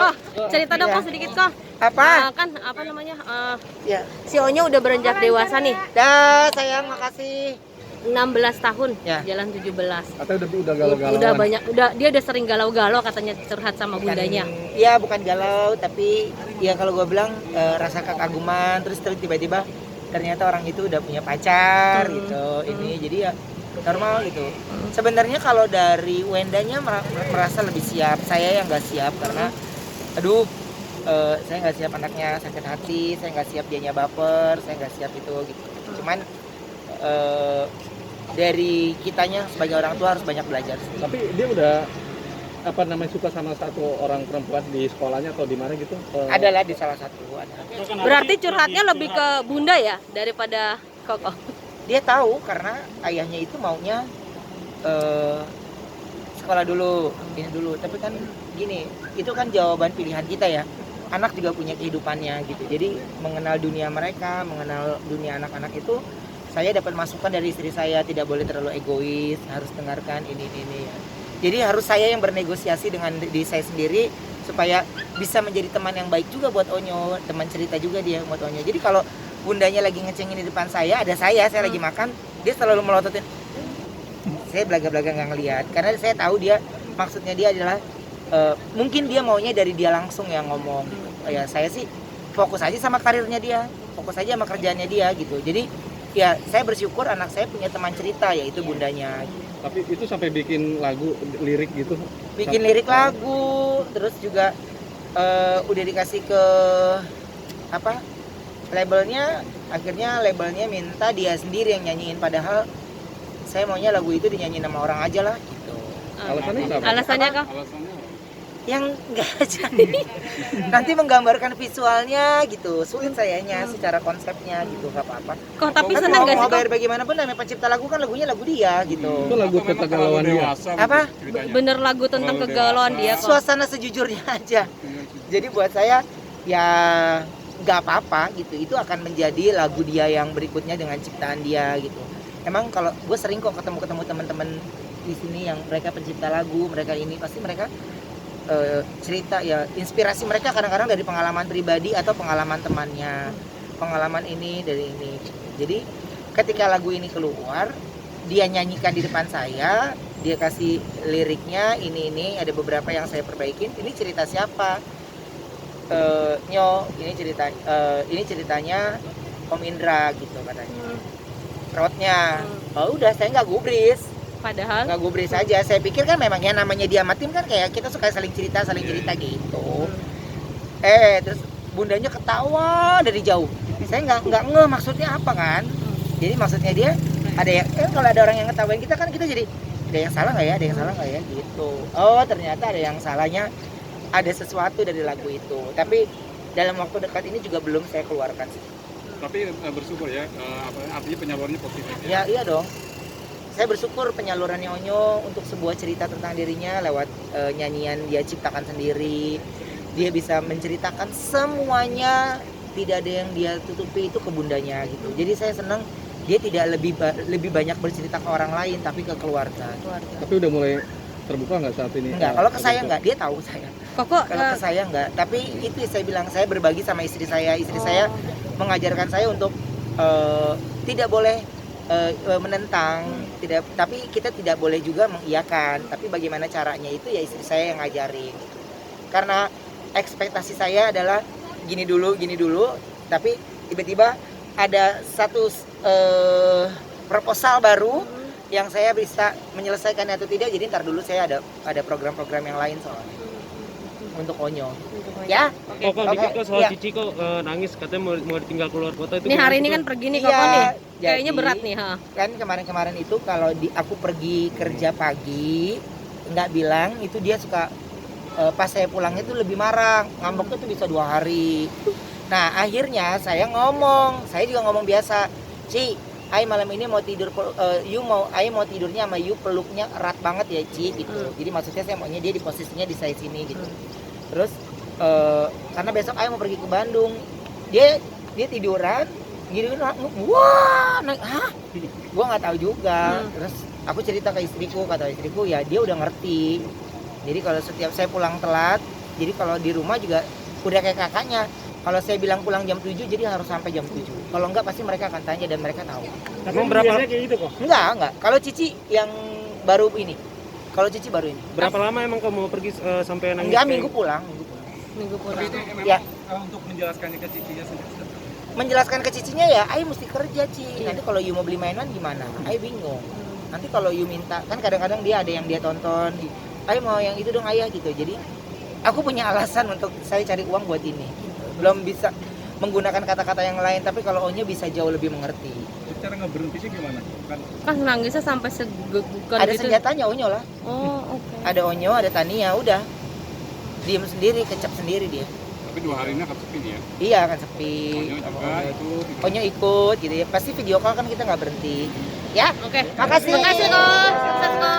Kok cerita dong kok sedikit kok. Apa? Kan apa namanya? Ya. Si Onyo udah beranjak dewasa nih. Dah, sayang, makasih. 16 tahun, Ya. jalan 17. Katanya udah galau-galauan. Udah banyak, dia udah sering galau-galau katanya curhat sama bundanya. Iya, bukan galau, tapi ya kalau gue bilang rasa kekaguman, terus tiba-tiba ternyata orang itu udah punya pacar gitu. Ini jadi ya normal gitu. Sebenarnya kalau dari Wendanya merasa lebih siap, saya yang nggak siap karena aduh, saya nggak siap anaknya sakit hati, saya nggak siap dianya baper, saya nggak siap itu gitu. Cuman dari kitanya sebagai orang tua harus banyak belajar. Tapi dia udah apa namanya suka sama satu orang perempuan di sekolahnya atau di mana gitu? Adalah di salah satu ada. Berarti curhatnya lebih ke bunda ya daripada Koko. Dia tahu karena ayahnya itu maunya sekolah dulu, ini dulu. Tapi kan gini, itu kan jawaban pilihan kita ya. Anak juga punya kehidupannya gitu. Jadi mengenal dunia mereka, mengenal dunia anak-anak itu, saya dapat masukan dari istri saya, tidak boleh terlalu egois, harus dengarkan ini ya. Jadi harus saya yang bernegosiasi dengan diri saya sendiri supaya bisa menjadi teman yang baik juga buat Onyo, teman cerita juga dia buat Onyo. Jadi kalau bundanya lagi ngecengin di depan saya, ada saya lagi makan, dia selalu melototin. Saya belaga-belaga nggak ngelihat, karena saya tahu dia maksudnya dia adalah mungkin dia maunya dari dia langsung yang ngomong. Ya saya sih fokus aja sama karirnya dia, fokus aja sama kerjaannya dia gitu. Jadi ya saya bersyukur anak saya punya teman cerita yaitu bundanya. Tapi itu sampai bikin lagu lirik gitu. Bikin lirik lagu, terus juga udah dikasih ke apa labelnya, akhirnya labelnya minta dia sendiri yang nyanyiin, padahal saya maunya lagu itu dinyanyiin sama orang aja lah gitu. Alasannya kenapa? Alasannya kok? Yang enggak jadi nanti menggambarkan visualnya gitu, sulit sayanya secara konsepnya gitu, nggak apa-apa. Kok tapi Kan seneng gak sih mau kok? bayar bagaimanapun namanya pencipta lagu kan lagunya lagu dia gitu. Itu lagu ketegalauan dia. Apa? Bener lagu tentang kegalauan dia kok. Suasana sejujurnya aja. Jadi buat saya ya nggak apa-apa gitu, itu akan menjadi lagu dia yang berikutnya dengan ciptaan dia gitu. Emang kalau gue sering kok ketemu teman-teman di sini yang mereka pencipta lagu, mereka ini pasti mereka cerita ya, inspirasi mereka kadang-kadang dari pengalaman pribadi atau pengalaman temannya, pengalaman ini dari ini. Jadi ketika lagu ini keluar, dia nyanyikan di depan saya, dia kasih liriknya ini ada beberapa yang saya perbaikin. Ini cerita siapa? Nyo, ini ceritanya Om Indra gitu katanya. Rotnya, oh udah saya nggak gubris. Padahal Nggak gubris aja, saya pikir kan memang ya namanya dia sama tim kan kayak kita suka saling cerita gitu. Terus bundanya ketawa dari jauh, saya nggak ngeh maksudnya apa kan. Jadi maksudnya dia ada yang kalau ada orang yang ngetawain kita kan kita jadi ada yang salah nggak ya gitu. Oh ternyata ada yang salahnya, ada sesuatu dari lagu itu, tapi dalam waktu dekat ini juga belum saya keluarkan sih. Tapi bersyukur ya, artinya penyalurannya positif. Ya iya dong. Saya bersyukur penyalurannya Onyo untuk sebuah cerita tentang dirinya lewat nyanyian dia ciptakan sendiri. Dia bisa menceritakan semuanya, tidak ada yang dia tutupi itu ke bundanya gitu. Jadi saya senang dia tidak lebih banyak bercerita ke orang lain tapi ke keluarga. Tapi udah mulai terbuka nggak saat ini? Enggak, kalau ke saya enggak, dia tahu saya. Koko Kalau ke saya enggak, tapi itu saya bilang saya berbagi sama istri saya. Istri saya mengajarkan saya untuk tidak boleh menentang, tapi kita tidak boleh juga mengiyakan. Tapi bagaimana caranya itu ya istri saya yang ngajarin. Karena ekspektasi saya adalah gini dulu, tapi tiba-tiba ada satu proposal baru yang saya bisa menyelesaikan atau tidak. Jadi ntar dulu saya ada program-program yang lain soalnya untuk Onyo. Ya. Kok dikit kok soal Cici kok nangis katanya mau ditinggal keluar kota itu. Ini hari ini kan pergi nih Koko Iya, nih. jadi, Kayaknya berat nih, ha. Kan kemarin itu kalau aku pergi kerja pagi nggak bilang itu dia suka pas saya pulangnya itu lebih marah, ngambeknya tuh bisa 2 hari. Nah akhirnya saya juga ngomong biasa, Ci, Ai malam ini mau tidur, Ai mau tidurnya sama you peluknya erat banget ya Ci gitu. Jadi maksudnya saya maunya dia di posisinya di saya sini gitu. Terus karena besok Ai mau pergi ke Bandung, dia tiduran, gini wah, gua nggak tahu juga. Terus aku cerita ke istriku, kata istriku ya dia udah ngerti. Jadi kalau setiap saya pulang telat, Jadi kalau di rumah juga udah kayak kakaknya. Kalau saya bilang pulang jam 7 jadi harus sampai jam 7. Kalau enggak pasti mereka akan tanya dan mereka tahu. Tapi Emang berapa- biasanya kayak gitu kok? Enggak. Kalau Cici yang baru ini. Kalau Cici baru ini. Berapa lama emang kamu pergi sampai nangis? Enggak, kayak- minggu pulang. Minggu pulang. Ya. Untuk menjelaskannya ke cicinya sendiri. Menjelaskan ke cicinya ya, Ayo mesti kerja Ci. Nanti kalau you mau beli mainan gimana? Ayo bingung. Nanti kalau you minta, kan kadang-kadang dia ada yang dia tonton. Ayo mau yang itu dong ayah gitu. Jadi aku punya alasan untuk saya cari uang buat ini. Belum bisa menggunakan kata-kata yang lain, tapi kalau Onyo bisa jauh lebih mengerti. Cara nggak berhentinya gimana? Kan nangisnya sampai segegukan Ada gitu. senjatanya Onyo lah. Oh, oke. Ada Onyo, ada Tania, udah. Diem sendiri, kecap sendiri dia. Tapi 2 hari ini akan sepi nih ya. Iya akan sepi. Onyo juga itu. Onyo ikut gitu ya. Pasti video call kan kita nggak berhenti. Ya. Oke. Makasih. Makasih, Ko. Sukses, Ko.